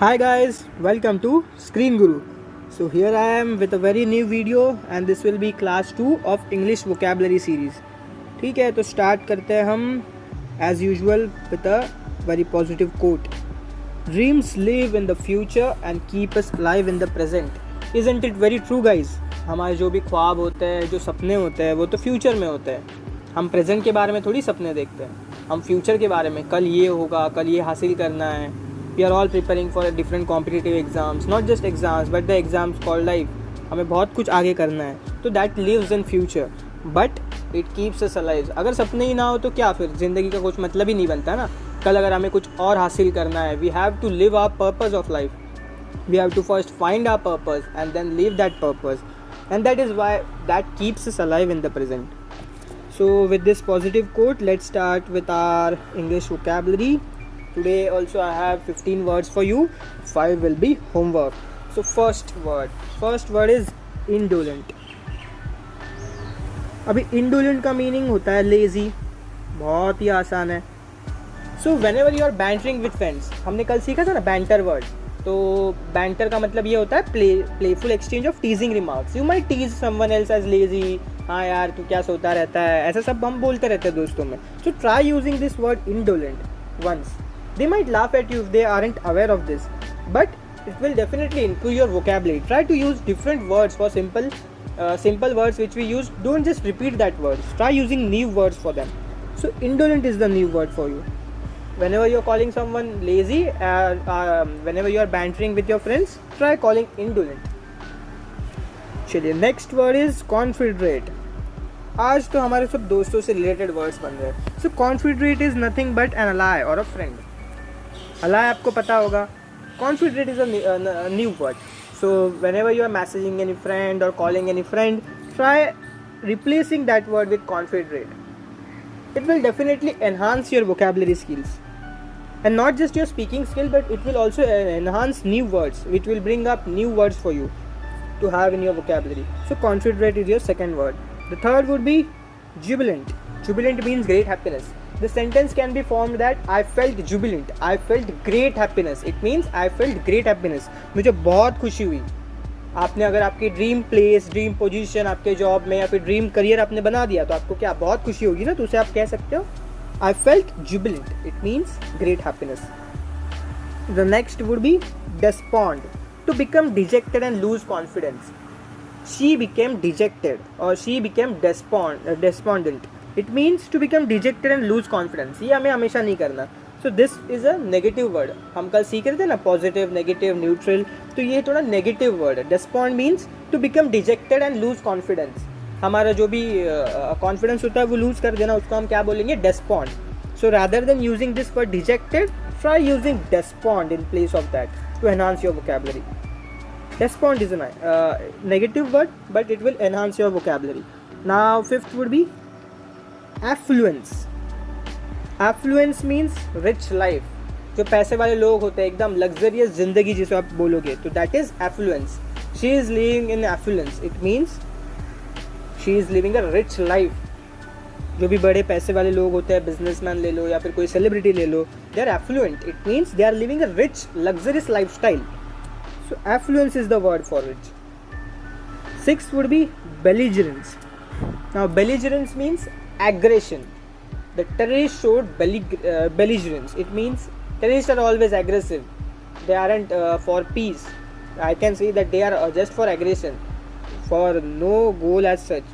Hi guys, welcome to Screen Guru. So here I am with a very new video and this will be class 2 of English vocabulary series. ठीक है, तो start करते हैं हम as usual with a very positive quote. Dreams live in the future and keep us alive in the present. Isn't it very true guys? हमारे जो भी ख्वाब होते हैं, जो सपने होते हैं, वो तो फ्यूचर में होते हैं. हम प्रेजेंट के बारे में थोड़ी सपने देखते हैं. हम फ्यूचर के बारे में, कल ये होगा, कल ये हासिल करना है. We are all preparing for different competitive exams, not just exams but the exams called life. हमें बहुत कुछ आगे करना है, तो that lives in future, but it keeps us alive. अगर सपने ही ना हो तो क्या, फिर ज़िंदगी का कुछ मतलब ही नहीं बनता ना. कल अगर हमें कुछ और हासिल करना है, we have to live our purpose of life. We have to first find our purpose and then live that purpose, and that is why that keeps us alive in the present. So with this positive quote, let's start with our English vocabulary. Today also I have 15 words for you. 5 will be homework. So first word is indolent. अभी indolent का meaning होता है lazy. बहुत ही आसान है. So whenever you are bantering with friends, हमने कल सीखा था ना banter word. तो banter का मतलब ये होता है playful exchange of teasing remarks. You might tease someone else as lazy. हाँ यार तू क्या सोता रहता है, ऐसा सब हम बोलते रहते हैं दोस्तों में. So try using this word indolent once. They might laugh at you if they aren't aware of this, but it will definitely improve your vocabulary. Try to use different words for simple words which we use. Don't just repeat that word. Try using new words for them. So indolent is the new word for you. Whenever you're calling someone lazy, whenever you are bantering with your friends, try calling indolent. चलिए, next word is confederate. आज तो हमारे सब दोस्तों से related words बन रहे हैं. So confederate is nothing but an ally or a friend. ally आपको पता होगा. Confederate is a new word. So whenever you are messaging any friend or calling any friend, try replacing that word with confederate. It will definitely enhance your vocabulary skills, and not just your speaking skill, but it will also enhance new words, which will bring up new words for you to have in your vocabulary. So confederate is your second word. The third would be jubilant. Jubilant means great happiness. The sentence can be formed that I felt jubilant. I felt great happiness. It means I felt great happiness. मुझे बहुत खुशी हुई. आपने अगर आपकी dream place, dream position आपके job में या फिर ड्रीम करियर आपने बना दिया, तो आपको क्या बहुत खुशी होगी ना. तो उसे आप कह सकते हो I felt jubilant. It means great happiness. The next would be despond. To become dejected and lose confidence. She became dejected or she became despondent. It means to become dejected and lose confidence. ये हमें हमेशा नहीं करना. So this is a negative word. हम कल सीख रहे थे ना positive, negative, neutral. तो ये थोड़ा negative word है. Despond means to become dejected and lose confidence. हमारा जो भी confidence होता है वो lose कर देना, उसको हम क्या बोलेंगे? Despond. So rather than using this word dejected, try using despond in place of that to enhance your vocabulary. Despond is a negative word, but it will enhance your vocabulary. Now fifth would be affluence. Affluence means rich life. जो पैसे वाले लोग होते हैं, एकदम luxurious ज़िंदगी जिसे आप बोलोगे, तो that is affluence. She is living in affluence. It means she is living a rich life. जो भी बड़े पैसे वाले लोग होते हैं, बिजनेसमैन ले लो या फिर कोई सेलिब्रिटी ले लो, they are affluent. It means they are living a rich, luxurious lifestyle. So affluence is the word for rich. Sixth would be belligerence. Now belligerence means aggression. The terrorists showed belligerence. It means terrorists are always aggressive. They aren't for peace. I can say that they are just for aggression, for no goal as such.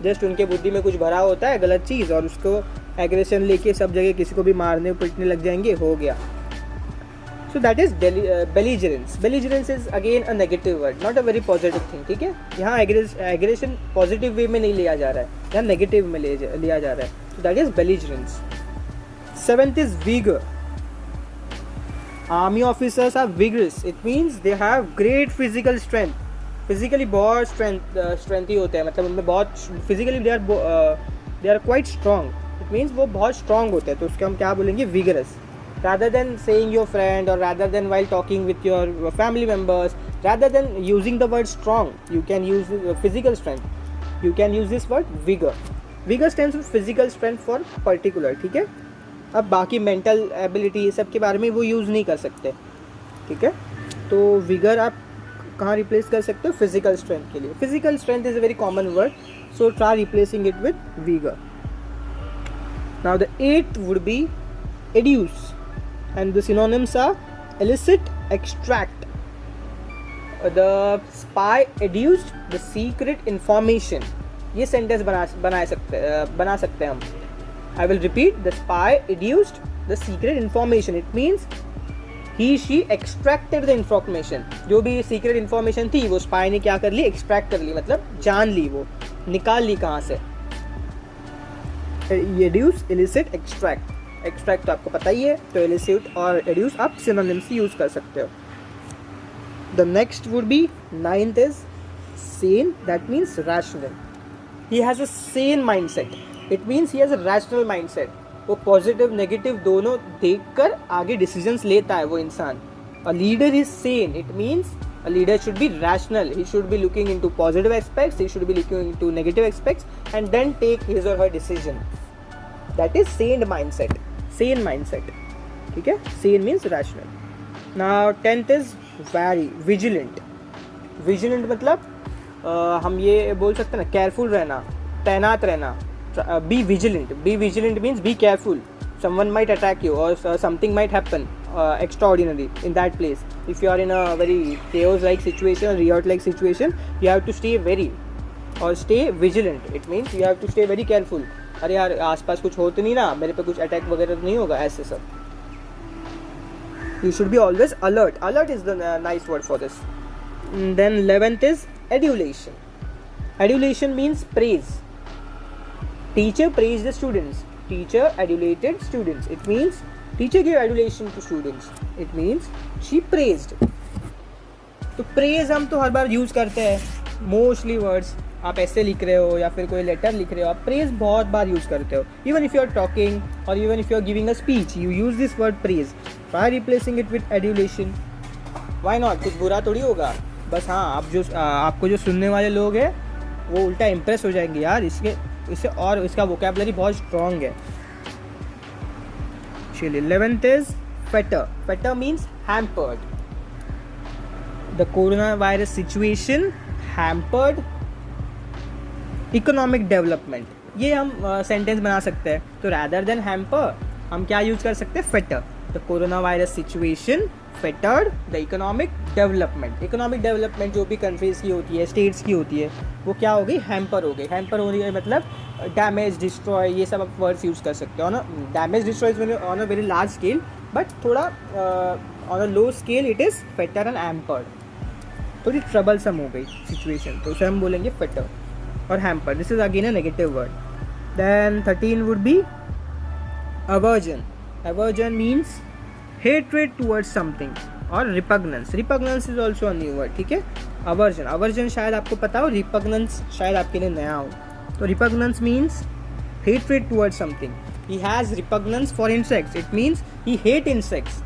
Just उनके बुद्धि में कुछ भरा होता है गलत चीज़, और उसको एग्रेशन लेके सब जगह किसी को भी मारने पिटने लग जाएंगे, हो गया. So that is belligerence. Belligerence is again a negative word, not a very positive thing. ठीक है, यहाँ aggression positive way में नहीं लिया जा रहा है, यहाँ negative में लिया जा रहा है. So that is belligerence. Seventh is vigor. Army officers are vigorous. It means they have great physical strength. Physically बहुत strength ही होते हैं, मतलब उनमें बहुत physically they are quite strong. It means वो बहुत strong होते हैं, तो उसके हम क्या बोलेंगे? Vigorous. Rather than saying your friend, or rather than while talking with your family members, rather than using the word strong, you can use physical strength. You can use this word vigor. Vigor stands for physical strength for particular. ठीक है, अब बाकी mental ability सब के बारे में वो use नहीं कर सकते. ठीक है। तो विगर आप कहाँ रिप्लेस कर सकते हो? फिजिकल स्ट्रेंथ के लिए। Physical strength is a very common word, so try replacing it with vigour. Now the 8th would be educe, and the synonyms are elicit, extract. The spy educed the secret information. ये sentence बना सकते हैं हम। I will repeat, the spy educed the secret information. It means he she extracted the information. जो भी secret information थी वो spy ने क्या कर ली? extract कर ली, मतलब जान ली, वो निकाल ली कहाँ से। educe, elicit, extract. extract तो आपको पता ही है, तो elicit और educe आप synonyms से यूज कर सकते हो। The next would be 9th is sane, that means rational. He has a sane mindset. It means he has a rational mindset. वो पॉजिटिव नेगेटिव दोनों देखकर आगे डिसीजंस लेता है वो इंसान। A leader is sane. It means a leader should be rational. He should be looking into positive aspects. He should be looking into negative aspects, and then take his or her decision. That is sane mindset. Sane mindset. ठीक है? Sane means rational. Now 10th is very vigilant. Vigilant मतलब हम ये बोल सकते हैं ना, careful रहना, तैनात रहना। Be vigilant. Be vigilant means be careful. Someone might attack you, or something might happen extraordinary in that place. If you are in a very chaos-like situation or riot-like situation, you have to stay stay vigilant. It means you have to stay very careful. अरे यार आसपास कुछ हो तो नहीं ना, मेरे पे कुछ अटैक वगैरह तो नहीं होगा, ऐसे सब। You should be always alert. Alert is the nice word for this. Then 11th is adulation. Adulation means praise. Teacher praised the students. Teacher adulated students. It means teacher gave adulation to students. It means she praised. तो praise हम तो हर बार use करते हैं, mostly words. आप ऐसे लिख रहे हो या फिर कोई लेटर लिख रहे हो, आप praise बहुत बार यूज़ करते हो। Even if you are talking or even if you are giving a speech, you use this word praise. Try replacing it with adulation. Why not? कुछ बुरा थोड़ी होगा, बस हाँ आपको जो सुनने वाले लोग हैं वो उल्टा इम्प्रेस हो जाएंगे यार इससे, और इसका वोकैबुलरी बहुत स्ट्रॉन्ग है। चलिए 11th is fetter. Fetter means hampered. The coronavirus situation hampered economic development. ये हम सेंटेंस बना सकते हैं। तो rather than hamper हम क्या यूज कर सकते हैं? fetter. The coronavirus situation fettered the economic development. Economic development जो भी कंट्रीज की होती है, स्टेट्स की होती है, वो क्या हो गई? हैम्पर हो गई। हैम्पर होने का मतलब डैमेज, डिस्ट्रॉय, ये सब आप वर्ड्स यूज़ कर सकते हो ना। Damage destroy on a very large scale, but थोड़ा on a low scale it is fetter and hampered. थोड़ी ट्रबलसम हो गई सिचुएशन, तो उसे हम बोलेंगे फेटर और hamper. This is again a negative word. Then 13 would be aversion. Aversion means hatred towards something or repugnance. Repugnance is also a new word. ठीक है? Aversion. Aversion शायद आपको पता हो, repugnance शायद आपके लिए नया हो। तो repugnance means hatred towards something. He has repugnance for insects. It means he hate insects.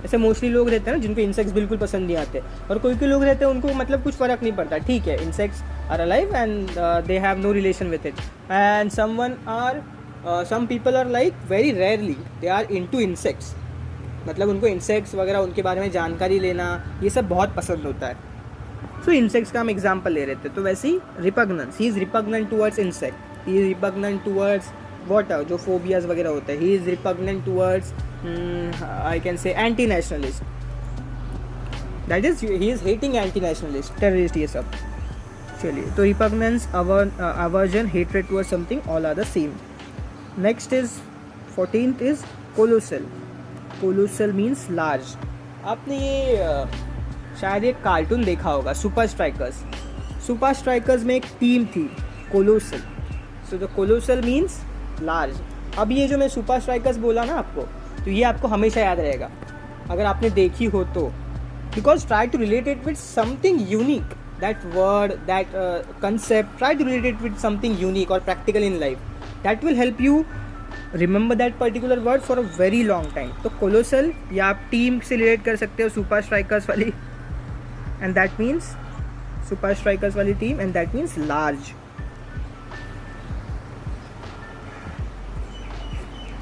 ऐसे मोस्टली लोग रहते हैं ना जिनको इंसेक्ट्स बिल्कुल पसंद नहीं आते, और कोई कोई लोग रहते हैं उनको मतलब कुछ फ़र्क नहीं पड़ता, ठीक है, insects are alive and they have no relation with it, and some people are like very rarely they are into insects, मतलब उनको इंसेक्ट्स वगैरह उनके बारे में जानकारी लेना ये सब बहुत पसंद होता है। सो इंसेक्ट्स का हम एग्जाम्पल ले रहे थे, तो वैसे ही repugnance, he is repugnant towards insect, he is repugnant towards water, जो फोबियाज वगैरह होते हैं, he is repugnant towards I can say anti-nationalist, that is he is hating anti-nationalist, terrorist, ये सब। चलिए, तो repugnance, aversion, hatred towards something, all are the same. Next is 14th is colossal. Colossal means large. आपने ये शायद एक cartoon देखा होगा, सुपर स्ट्राइकर्स। सुपर स्ट्राइकर्स में एक टीम थी colossal, so the colossal means large. अब ये जो मैं सुपर स्ट्राइकर्स बोला ना आपको, तो ये आपको हमेशा याद रहेगा अगर आपने देखी हो तो, because try to relate it with something unique, that word, that concept, try to relate it with something unique और practical in life, that will help you remember that particular word for a very long time. तो colossal या आप team से relate कर सकते हो, super strikers वाली, and that means super strikers वाली team, and that means large.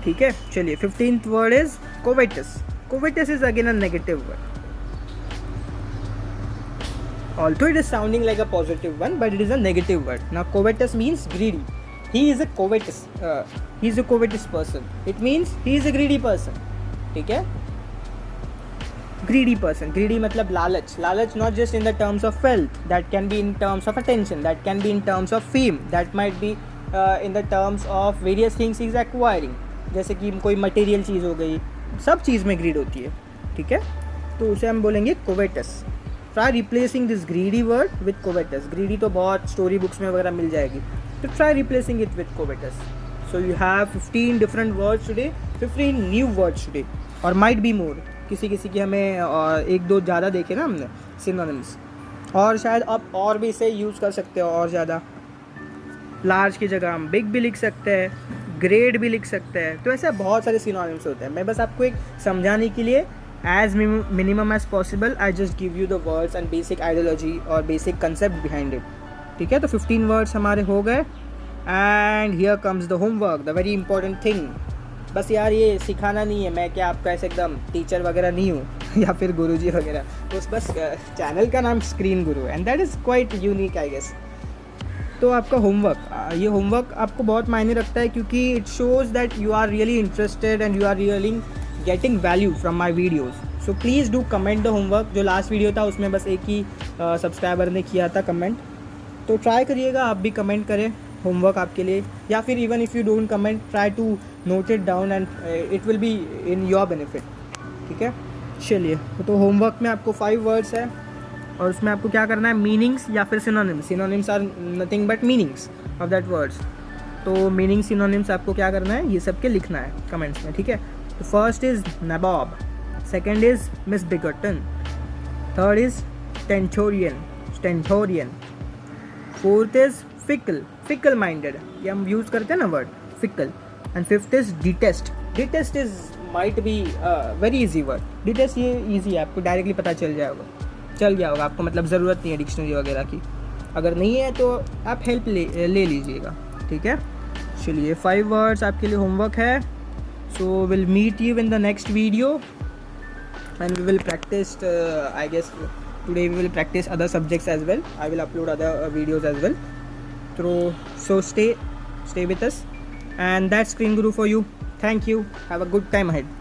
ठीक है, चलिए 15th word is कोवेटस. Covetous is again a negative word. Although it is sounding like a positive one, but it is a negative word. Now covetous means greedy. He is a covetous. He is a covetous person. It means he is a greedy person. ठीक है? Greedy person. Greedy मतलब लालच. लालच not just in the terms of wealth. That can be in terms of attention. That can be in terms of fame. That might be in the terms of various things he is acquiring. जैसे कि कोई material चीज़ हो गई, सब चीज़ में grid होती है. ठीक है? तो उसे हम बोलेंगे covetous. Try replacing this greedy word with covetous. Greedy तो बहुत स्टोरी बुक्स में वगैरह मिल जाएगी, तो try replacing it with covetous. So you have 15 different words today, 15 new words today, और माइट बी मोर. किसी किसी की हमें एक दो ज़्यादा देखे ना हमने सिनोनिम्स, और शायद आप और भी इसे यूज़ कर सकते हो और ज़्यादा. लार्ज की जगह हम बिग भी लिख सकते हैं, ग्रेड भी लिख सकते हैं. तो ऐसे बहुत सारे सिनोनिम्स होते हैं. मैं बस आपको एक समझाने के लिए as minimum as possible I just give you the words and basic ideology और basic concept behind it. ठीक है? तो 15 words हमारे हो गए. and here comes the homework, the very important thing. बस यार ये सिखाना नहीं है, मैं क्या आपका ऐसे एकदम टीचर वगैरह नहीं हूँ या फिर गुरुजी वगैरह. तो बस चैनल का नाम Screen Guru, and that is quite unique I guess. तो आपका होमवर्क, ये होमवर्क आपको बहुत मायने रखता है, क्योंकि it shows that you are really interested and you are really getting value from my videos. So please do comment the homework. जो लास्ट वीडियो था उसमें बस एक ही सब्सक्राइबर ने किया था कमेंट, तो ट्राई करिएगा आप भी कमेंट करें होमवर्क आपके लिए, या फिर even if you don't comment, try to note it down and it will be in your benefit. ठीक है? चलिए, तो होमवर्क में आपको 5 वर्ड्स है, और उसमें आपको क्या करना है, मीनिंग्स या फिर synonyms. Synonyms are nothing but meanings of that words. तो मीनिंग सिनोनिम्स आपको क्या करना है, ये सब के लिखना है कमेंट्स में. ठीक है? The first is nabob, second is misbegotten, third is stentorian, fourth is fickle minded, ये हम यूज़ करते हैं ना word fickle, and fifth is detest. Detest is might be very easy word. Detest ये easy है, आपको डायरेक्टली पता चल गया होगा आपको, मतलब ज़रूरत नहीं है डिक्शनरी वगैरह की. अगर नहीं है तो आप हेल्प ले लीजिएगा. ठीक है? चलिए, 5 वर्ड्स आपके लिए होमवर्क है. So we'll meet you in the next video, and we will practice I guess today we will practice other subjects as well. I will upload other videos as well. So stay with us, and that's Screen Guru for you. Thank you. Have a good time ahead.